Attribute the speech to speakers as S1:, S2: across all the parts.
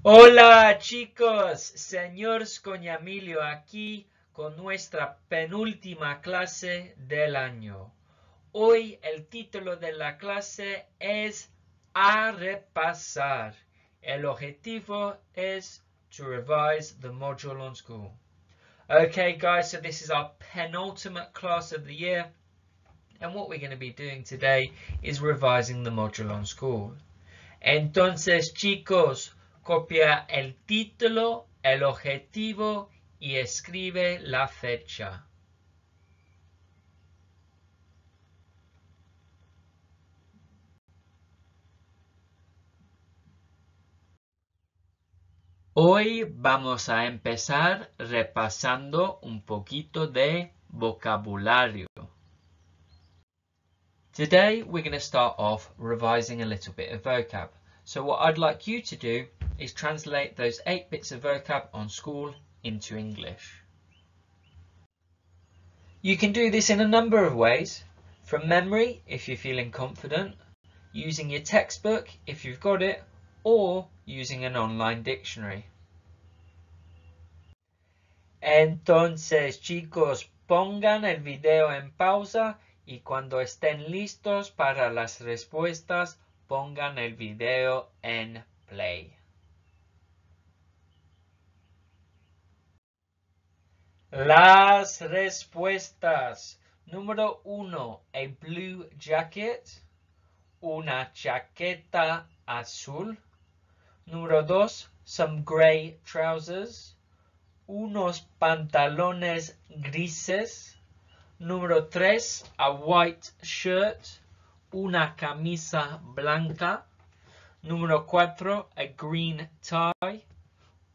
S1: Hola chicos, señor Scognamilio aquí con nuestra penúltima clase del año. Hoy el título de la clase es A repasar. El objetivo es to revise the module on school. Okay guys, so this is our penultimate class of the year, and what we're going to be doing today is revising the module on school. Entonces chicos, copia el título, el objetivo y escribe la fecha. Hoy vamos a empezar repasando un poquito de vocabulario. Today we're going to start off revising a little bit of vocab. So what I'd like you to do is translate those 8 bits of vocab on school into English. You can do this in a number of ways, from memory if you're feeling confident, using your textbook if you've got it, or using an online dictionary. Entonces chicos, pongan el video en pausa y cuando estén listos para las respuestas, pongan el video en play. Las respuestas. Número 1, a blue jacket, una chaqueta azul. Número 2, some grey trousers, unos pantalones grises. Número 3, a white shirt, una camisa blanca. Número 4, a green tie,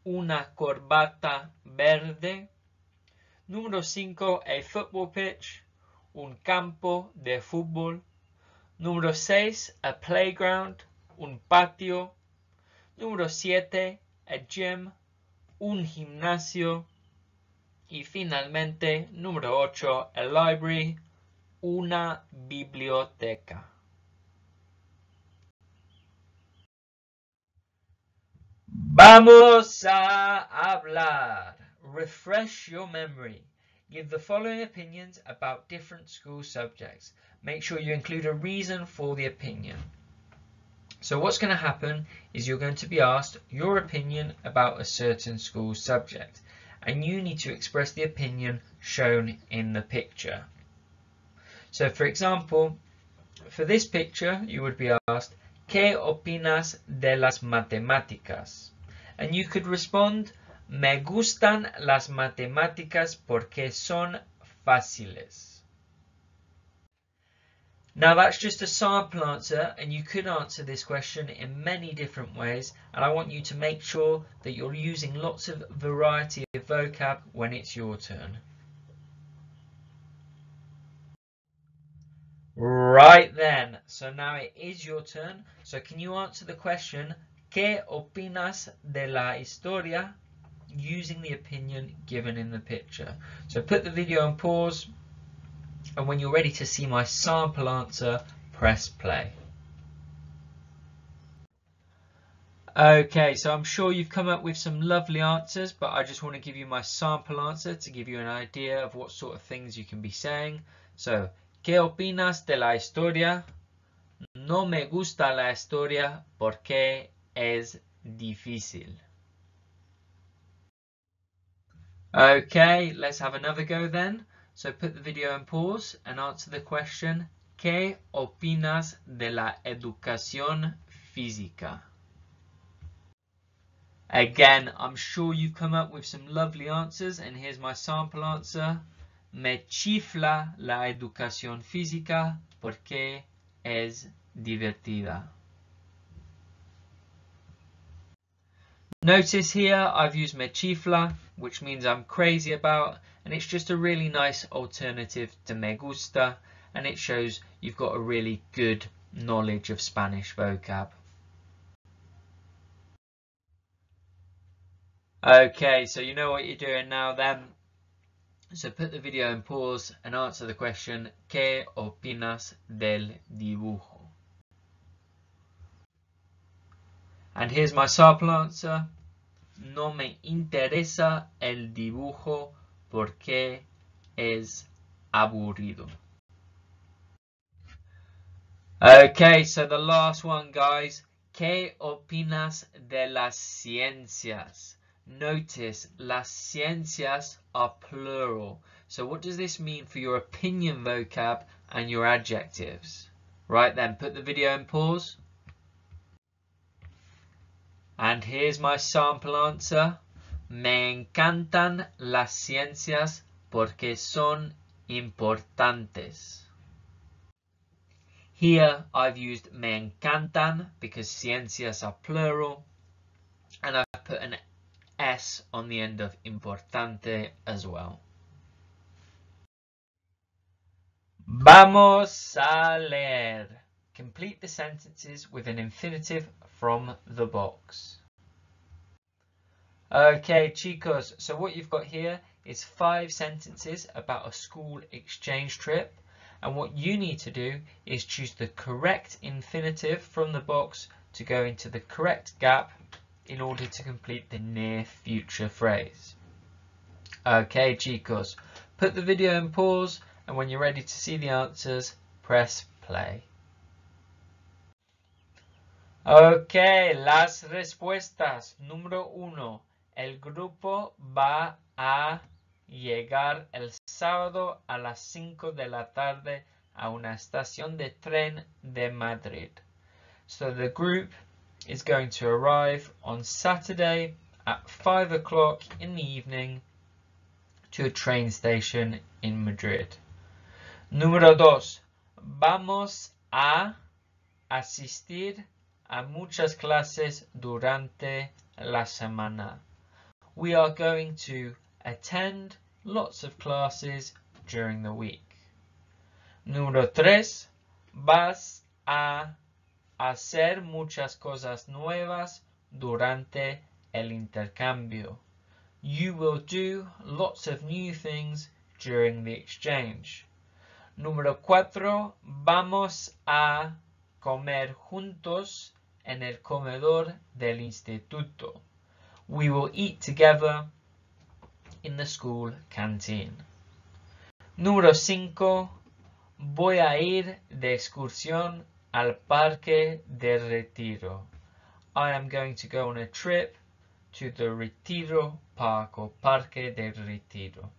S1: una corbata verde. Número 5, a football pitch, un campo de fútbol. Número 6, a playground, un patio. Número 7, a gym, un gimnasio. Y finalmente, número 8, a library, una biblioteca. Vamos a hablar. Refresh your memory. Give the following opinions about different school subjects. Make sure you include a reason for the opinion. So what's going to happen is you're going to be asked your opinion about a certain school subject, and you need to express the opinion shown in the picture. So for example, for this picture you would be asked, ¿Qué opinas de las matemáticas? And you could respond, me gustan las matemáticas porque son fáciles. Now that's just a sample answer, and you could answer this question in many different ways, and I want you to make sure that you're using lots of variety of vocab when it's your turn. Right then, so now it is your turn. So can you answer the question, ¿Qué opinas de la historia? Using the opinion given in the picture. So put the video on pause, and when you're ready to see my sample answer, press play. Okay, so I'm sure you've come up with some lovely answers, but I just want to give you my sample answer to give you an idea of what sort of things you can be saying. So, ¿Qué opinas de la historia? No me gusta la historia porque es difícil. Okay, let's have another go then. So put the video on pause and answer the question, ¿Qué opinas de la educación física? Again, I'm sure you've come up with some lovely answers, and here's my sample answer. Me chifla la educación física porque es divertida. Notice here I've used me chifla, which means I'm crazy about, and it's just a really nice alternative to me gusta, and it shows you've got a really good knowledge of Spanish vocab. Okay, so you know what you're doing now then. So put the video in pause and answer the question, ¿Qué opinas del dibujo? And here's my sample answer. No me interesa el dibujo porque es aburrido. Okay, so the last one, guys. ¿Qué opinas de las ciencias? Notice, las ciencias are plural. So what does this mean for your opinion vocab and your adjectives? Right then, put the video in pause. And here's my sample answer. Me encantan las ciencias porque son importantes. Here I've used me encantan because ciencias are plural, and I've put an S on the end of importante as well. Vamos a leer. Complete the sentences with an infinitive from the box. Okay, chicos, so what you've got here is 5 sentences about a school exchange trip. And what you need to do is choose the correct infinitive from the box to go into the correct gap in order to complete the near future phrase. Okay, chicos, put the video in pause, and when you're ready to see the answers, press play. Okay, las respuestas. Número 1. El grupo va a llegar el sábado a las 5 de la tarde a una estación de tren de Madrid. So the group is going to arrive on Saturday at 5 o'clock in the evening to a train station in Madrid. Número 2. Vamos a asistir a muchas clases durante la semana. We are going to attend lots of classes during the week. Número 3. Vas a hacer muchas cosas nuevas durante el intercambio. You will do lots of new things during the exchange. Número 4. Vamos a comer juntos en el comedor del instituto. We will eat together in the school canteen. Número 5. Voy a ir de excursión al Parque de Retiro. I am going to go on a trip to the Retiro Park or Parque de Retiro.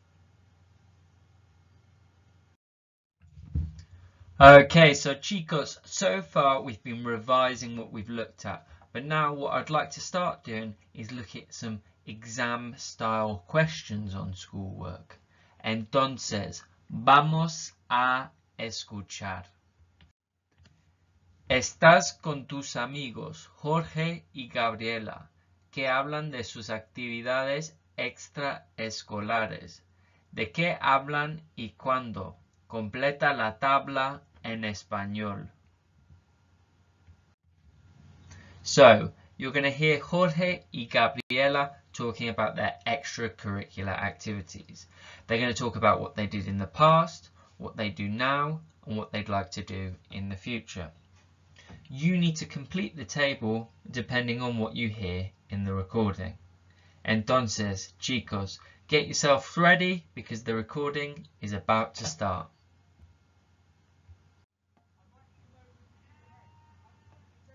S1: Okay, so chicos, so far we've been revising what we've looked at, but now what I'd like to start doing is look at some exam style questions on schoolwork. Entonces, vamos a escuchar. Estás con tus amigos Jorge y Gabriela, que hablan de sus actividades extraescolares. ¿De qué hablan y cuándo? Completa la tabla en español. So, you're going to hear Jorge y Gabriela talking about their extracurricular activities. They're going to talk about what they did in the past, what they do now, and what they'd like to do in the future. You need to complete the table depending on what you hear in the recording. Entonces, chicos, get yourself ready because the recording is about to start.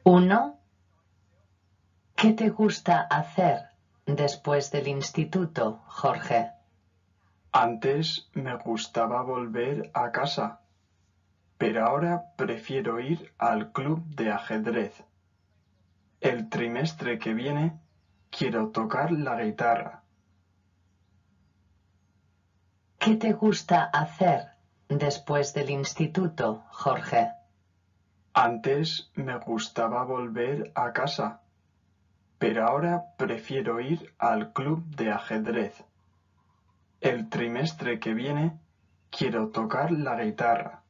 S2: 1. ¿Qué te gusta hacer después del instituto, Jorge?
S3: Antes me gustaba volver a casa, pero ahora prefiero ir al club de ajedrez. El trimestre que viene quiero tocar la guitarra.
S2: ¿Qué te gusta hacer después del instituto, Jorge?
S3: Antes me gustaba volver a casa, pero ahora prefiero ir al club de ajedrez. El trimestre que viene quiero tocar la guitarra.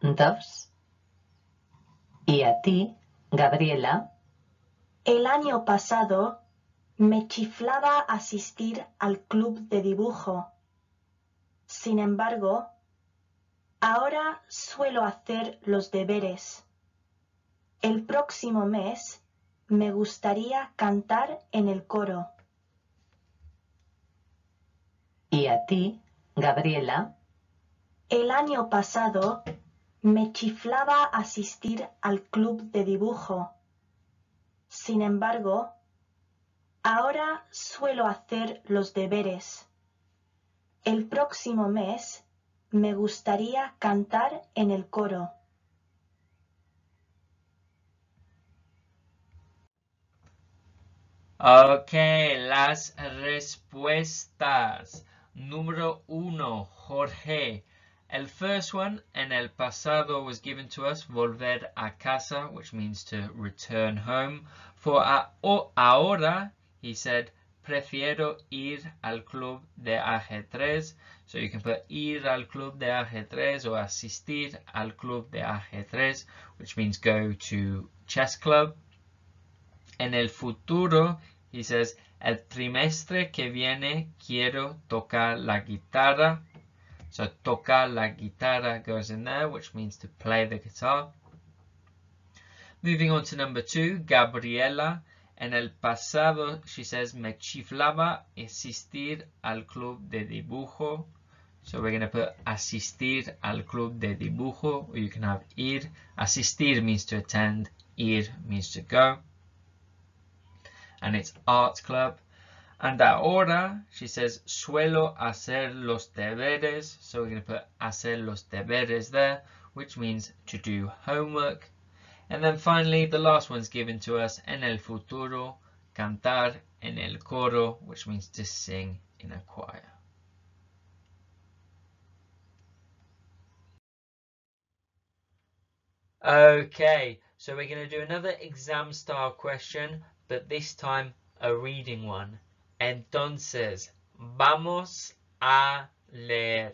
S2: 2. ¿Y a ti, Gabriela?
S4: El año pasado me chiflaba asistir al club de dibujo. Sin embargo, ahora suelo hacer los deberes. El próximo mes me gustaría cantar en el coro.
S2: Y a ti, Gabriela,
S4: El año pasado me chiflaba asistir al club de dibujo. Sin embargo, ahora suelo hacer los deberes. El próximo mes me gustaría cantar en el coro.
S1: Ok, las respuestas. Número 1, Jorge. El first one, en el pasado, was given to us, volver a casa, which means to return home. For ahora, he said, prefiero ir al club de ajedrez. So you can put ir al club de ajedrez or asistir al club de ajedrez, which means go to chess club. En el futuro, he says, el trimestre que viene quiero tocar la guitarra. So tocar la guitarra goes in there, which means to play the guitar. Moving on to number 2, Gabriela. En el pasado, she says, me chiflaba asistir al club de dibujo. So we're going to put asistir al club de dibujo, or you can have ir. Asistir means to attend, ir means to go. And it's art club. And ahora, she says, suelo hacer los deberes. So we're going to put hacer los deberes there, which means to do homework. And then finally, the last one's given to us, en el futuro, cantar en el coro, which means to sing in a choir. Okay, so we're going to do another exam style question, but this time a reading one. Entonces, vamos a leer.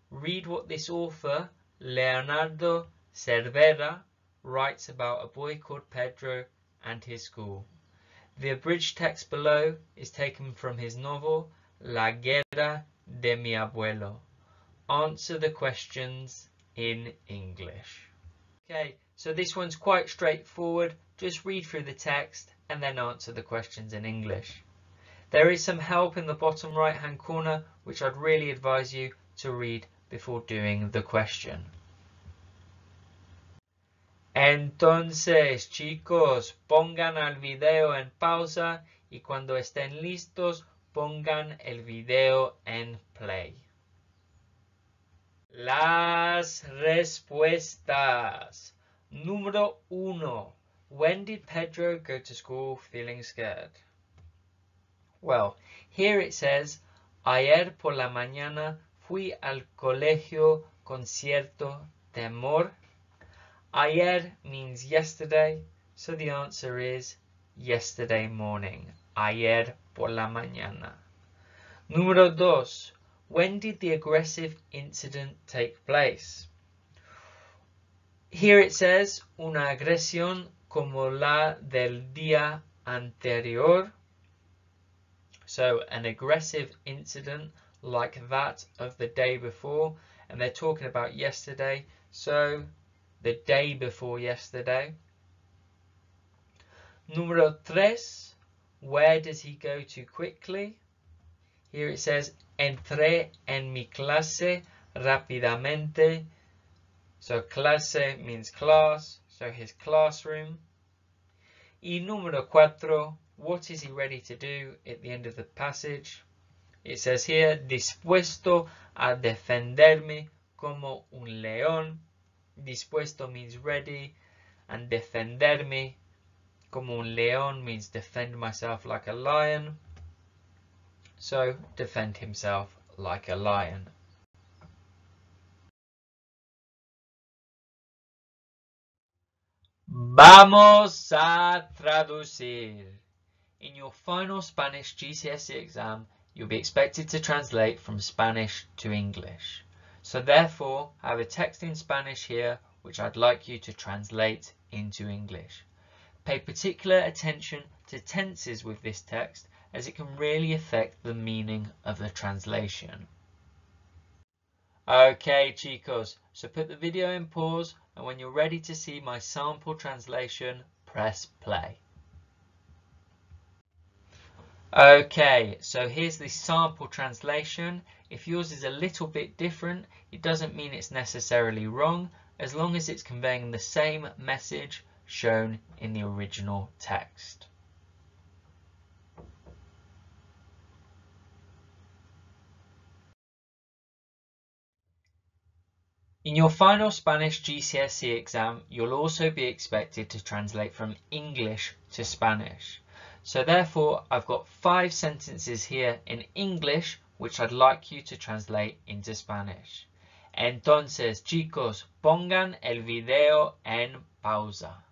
S1: Read what this author, Leonardo Cervera, writes about a boy called Pedro and his school. The abridged text below is taken from his novel, La Guerra de mi Abuelo. Answer the questions in English. Okay, so this one's quite straightforward. Just read through the text and then answer the questions in English. There is some help in the bottom right hand corner, which I'd really advise you to read before doing the question. Entonces, chicos, pongan el video en pausa y cuando estén listos, pongan el video en play. Las respuestas. Número 1. When did Pedro go to school feeling scared? Well, here it says, ayer por la mañana fui al colegio con cierto temor. Ayer means yesterday, so the answer is yesterday morning. Ayer por la mañana. Número 2. When did the aggressive incident take place? Here it says, una agresión como la del día anterior. So an aggressive incident like that of the day before. And they're talking about yesterday. So the day before yesterday. Número 3. Where does he go to quickly? Here it says, entré en mi clase rápidamente. So clase means class, so his classroom. Y número 4, what is he ready to do at the end of the passage? It says here, dispuesto a defenderme como un león. Dispuesto means ready, and defenderme como un león means defend myself like a lion. So, defend himself like a lion. Vamos a traducir. In your final Spanish GCSE exam, you'll be expected to translate from Spanish to English. So therefore, I have a text in Spanish here, which I'd like you to translate into English. Pay particular attention to tenses with this text, as it can really affect the meaning of the translation. Okay, chicos, so put the video in pause, and when you're ready to see my sample translation, press play. Okay, so here's the sample translation. If yours is a little bit different, it doesn't mean it's necessarily wrong, as long as it's conveying the same message shown in the original text. In your final Spanish GCSE exam, you'll also be expected to translate from English to Spanish. So therefore, I've got 5 sentences here in English, which I'd like you to translate into Spanish. Entonces, chicos, pongan el video en pausa.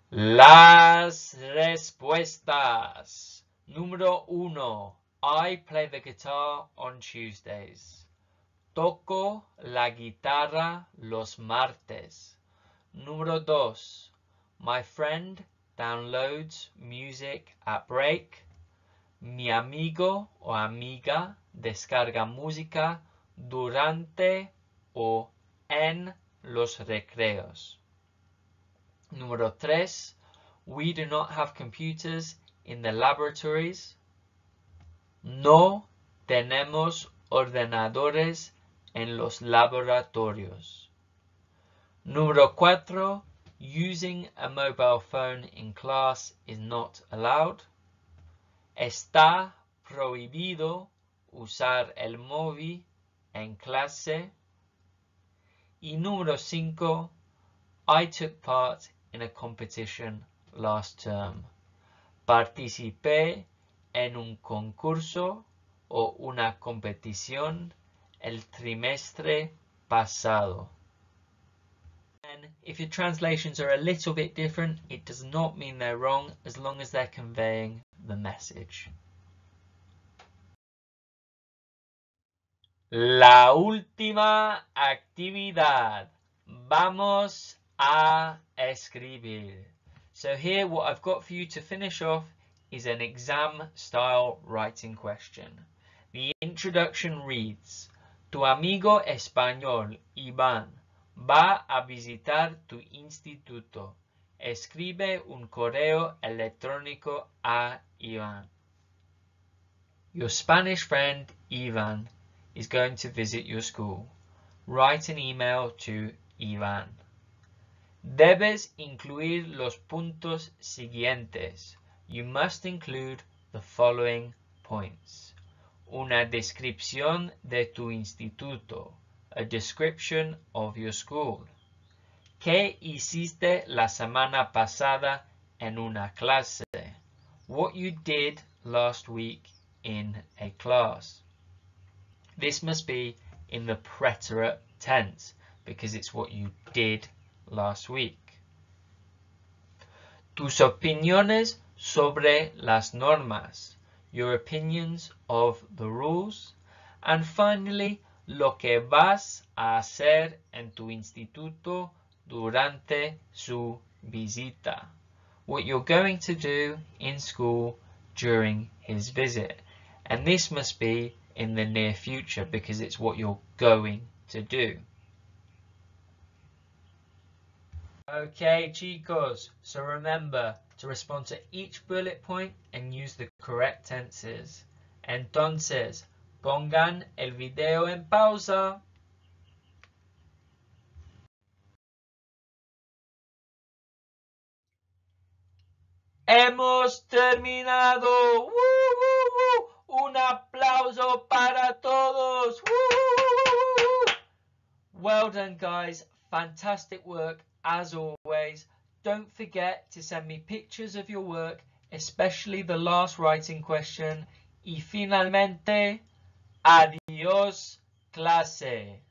S1: Las respuestas. Número 1. I play the guitar on Tuesdays. Toco la guitarra los martes. Número 2. My friend downloads music at break. Mi amigo o amiga descarga música durante o en los recreos. Número 3. We do not have computers in the laboratories. No tenemos ordenadores en los laboratorios. Número 4. Using a mobile phone in class is not allowed. Está prohibido usar el móvil en clase. Y número 5. I took part in a competition last term. Participé en un concurso o una competición el trimestre pasado. And if your translations are a little bit different, it does not mean they're wrong as long as they're conveying the message. La última actividad. Vamos a escribir. So here what I've got for you to finish off is an exam style writing question. The introduction reads, Tu amigo español, Iván, va a visitar tu instituto. Escribe un correo electrónico a Iván. Your Spanish friend, Ivan, is going to visit your school. Write an email to Iván. Debes incluir los puntos siguientes. You must include the following points. Una descripción de tu instituto. A description of your school. ¿Qué hiciste la semana pasada en una clase? What you did last week in a class. This must be in the preterite tense because it's what you did last week. Tus opiniones sobre las normas. Your opinions of the rules. And finally, lo que vas a hacer en tu instituto durante su visita. What you're going to do in school during his visit. And this must be in the near future because it's what you're going to do. Okay, chicos, so remember to respond to each bullet point and use the correct tenses. Entonces, pongan el video en pausa. ¡Hemos terminado! ¡Woo, woo, woo! ¡Un aplauso para todos! ¡Woo! Well done, guys. Fantastic work, as always. Don't forget to send me pictures of your work, especially the last writing question. Y finalmente, adiós, clase.